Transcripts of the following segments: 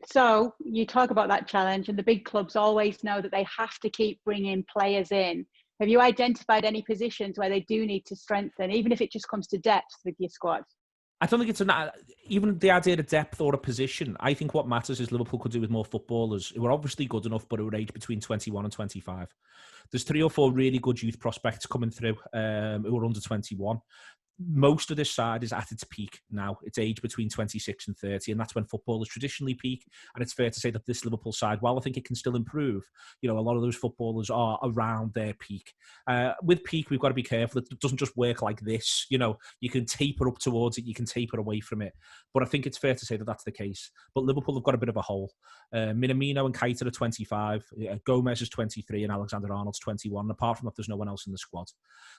So you talk about that challenge, and the big clubs always know that they have to keep bringing players in. Have you identified any positions where they do need to strengthen, even if it just comes to depth with your squad? I don't think it's even the idea of depth or a position. I think what matters is Liverpool could do with more footballers who are obviously good enough, but who are aged between 21 and 25. There's 3 or 4 really good youth prospects coming through who are under 21. Most of this side is at its peak now. It's aged between 26 and 30, and that's when footballers traditionally peak. And it's fair to say that this Liverpool side, while I think it can still improve, a lot of those footballers are around their peak. With peak, we've got to be careful. It doesn't just work like this. You can taper up towards it, you can taper away from it. But I think it's fair to say that that's the case. But Liverpool have got a bit of a hole. Minamino and Keita are 25, Gomez is 23, and Alexander-Arnold's 21. And apart from that, there's no one else in the squad.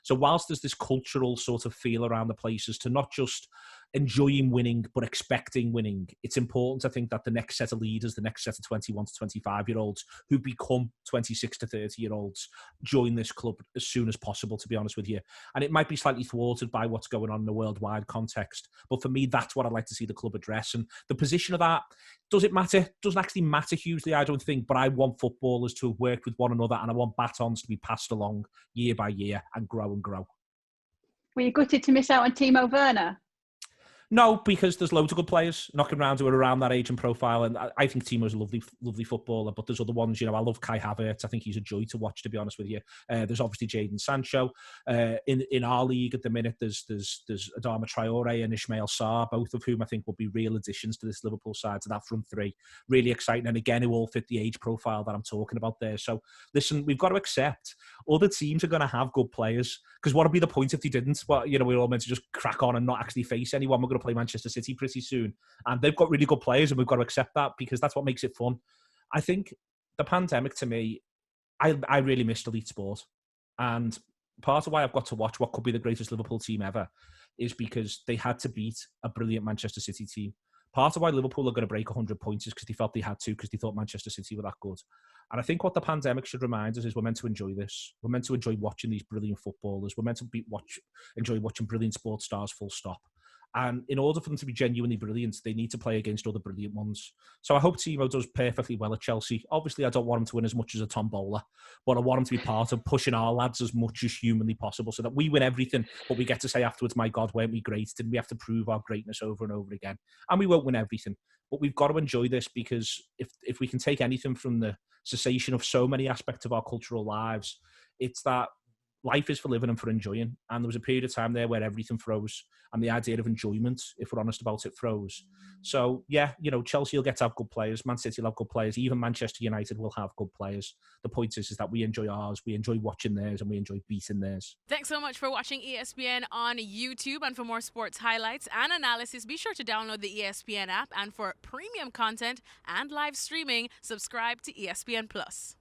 So whilst there's this cultural sort of feel around the places to not just enjoying winning, but expecting winning, it's important, I think, that the next set of leaders, the next set of 21 to 25-year-olds who become 26 to 30-year-olds join this club as soon as possible, to be honest with you. And it might be slightly thwarted by what's going on in a worldwide context. But for me, that's what I'd like to see the club address. And the position of that, does it matter? Doesn't actually matter hugely, I don't think, but I want footballers to have worked with one another, and I want batons to be passed along year by year and grow and grow. Were you gutted to miss out on Timo Werner? No, because there's loads of good players knocking around who are around that age and profile, and I think Timo's a lovely, lovely footballer. But there's other ones, I love Kai Havertz. I think he's a joy to watch, to be honest with you. There's obviously Jadon Sancho. In our league at the minute, there's Adama Traore and Ismail Sarr, both of whom I think will be real additions to this Liverpool side, to that front three. Really exciting, and again, who all fit the age profile that I'm talking about there. So listen, we've got to accept other teams are going to have good players, because what would be the point if they didn't? Well, we're all meant to just crack on and not actually face anyone. We're going to play Manchester City pretty soon, and they've got really good players, and we've got to accept that, because that's what makes it fun. I think the pandemic, to me, I really missed elite sport, and part of why I've got to watch what could be the greatest Liverpool team ever is because they had to beat a brilliant Manchester City team. Part of why Liverpool are going to break 100 points is because they felt they had to, because they thought Manchester City were that good. And I think what the pandemic should remind us is we're meant to enjoy this. We're meant to enjoy watching these brilliant footballers. We're meant to enjoy watching brilliant sports stars, full stop. And in order for them to be genuinely brilliant, they need to play against other brilliant ones. So I hope Timo does perfectly well at Chelsea. Obviously, I don't want him to win as much as a Tom Bowler, but I want him to be part of pushing our lads as much as humanly possible, so that we win everything, but we get to say afterwards, my God, weren't we great? Didn't we have to prove our greatness over and over again? And we won't win everything, but we've got to enjoy this, because if we can take anything from the cessation of so many aspects of our cultural lives, it's that life is for living and for enjoying. And there was a period of time there where everything froze, and the idea of enjoyment, if we're honest about it, froze. So yeah, Chelsea will get to have good players, Man City will have good players, even Manchester United will have good players. The point is that we enjoy ours, we enjoy watching theirs, and we enjoy beating theirs. Thanks so much for watching ESPN on YouTube, and for more sports highlights and analysis, be sure to download the ESPN app, and for premium content and live streaming, subscribe to ESPN Plus.